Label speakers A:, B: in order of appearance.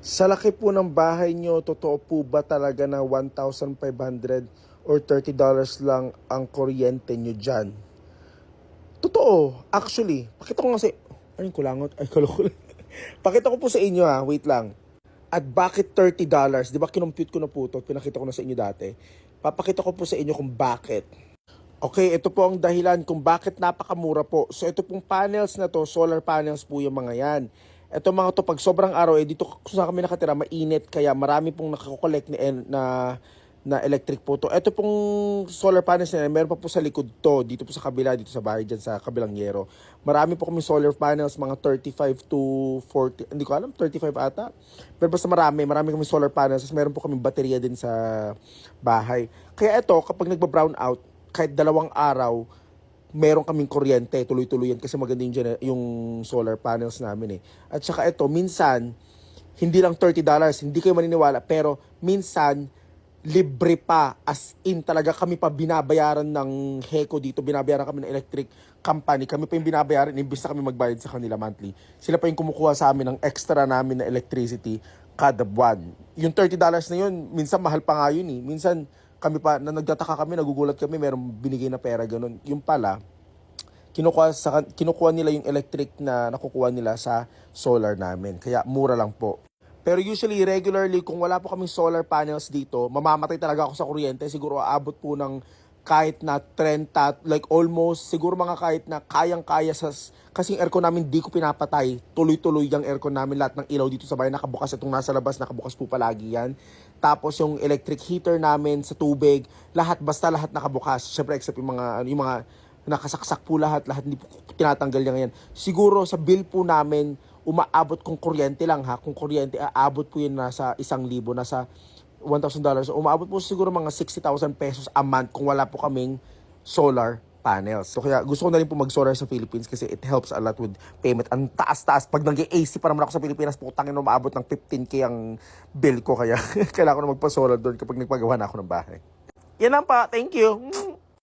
A: Sa laki po ng bahay nyo, totoo po ba talaga na 1,500 or $30 lang ang kuryente nyo dyan? Totoo, actually. Pakita ko nga sa... Ano yung kulangot? Ay, kalukul. Pakita ko po sa inyo ha, wait lang. At bakit $30? Di ba kinompute ko na po ito, pinakita ko na sa inyo dati. Papakita ko po sa inyo kung bakit. Okay, ito po ang dahilan kung bakit napakamura po. So ito pong panels na to, solar panels po yung mga yan. Ito mga to, pag sobrang araw, dito kung saan kami nakatira, mainit. Kaya marami pong nakakollect na electric po to. Ito pong solar panels na yan, meron pa po sa likod to. Dito po sa kabila, dito sa bahay dyan sa kabilang yero. Marami po kami solar panels, mga 35 to 40, hindi ko alam, 35 ata. Pero basta marami kami solar panels. Meron po kami baterya din sa bahay. Kaya ito, kapag nagba-brown out, kahit 2 araw, meron kaming kuryente, tuloy-tuloy yan kasi maganda yung solar panels namin eh. At saka ito, minsan, hindi lang $30, hindi kayo maniniwala, pero minsan, libre pa, as in talaga kami pa binabayaran ng HECO dito, binabayaran kami ng electric company, kami pa yung binabayaran, imbis na kami magbayad sa kanila monthly. Sila pa yung kumukuha sa amin ng extra namin na electricity kada buwan. Yung $30 na yun, minsan mahal pa nga yun eh. Minsan, kami pa, na nagtataka kami, nagugulat kami, merong binigay na pera, ganun. Yung pala, kinukuha nila yung electric na nakukuha nila sa solar namin. Kaya mura lang po. Pero usually, regularly, kung wala po kaming solar panels dito, mamamatay talaga ako sa kuryente. Siguro aabot po ng kahit na 30, like almost, siguro mga kahit na kayang-kaya kasi yung aircon namin di ko pinapatay. Tuloy-tuloy yung aircon namin, lahat ng ilaw dito sa bahay nakabukas. Itong nasa labas, nakabukas po palagi yan. Tapos yung electric heater namin sa tubig, basta lahat nakabukas. Syempre, except yung mga nakasaksak po lahat hindi po tinatanggal niya ngayon. Siguro sa bill po namin, umaabot kung kuryente lang ha, kung kuryente, aabot po yun nasa 1,000, nasa $1,000. Umaabot po siguro mga 60,000 pesos a month kung wala po kaming solar panels. So kaya gusto ko na rin po mag-solar sa Philippines kasi it helps a lot with payment. Ang taas-taas. Pag nag-AC pa naman ako sa Pilipinas, putangin na umaabot ng 15K ang bill ko. Kaya kailangan ko na magpa-solar doon kapag nagpagawa na ako ng bahay. Yan lang pa. Thank you.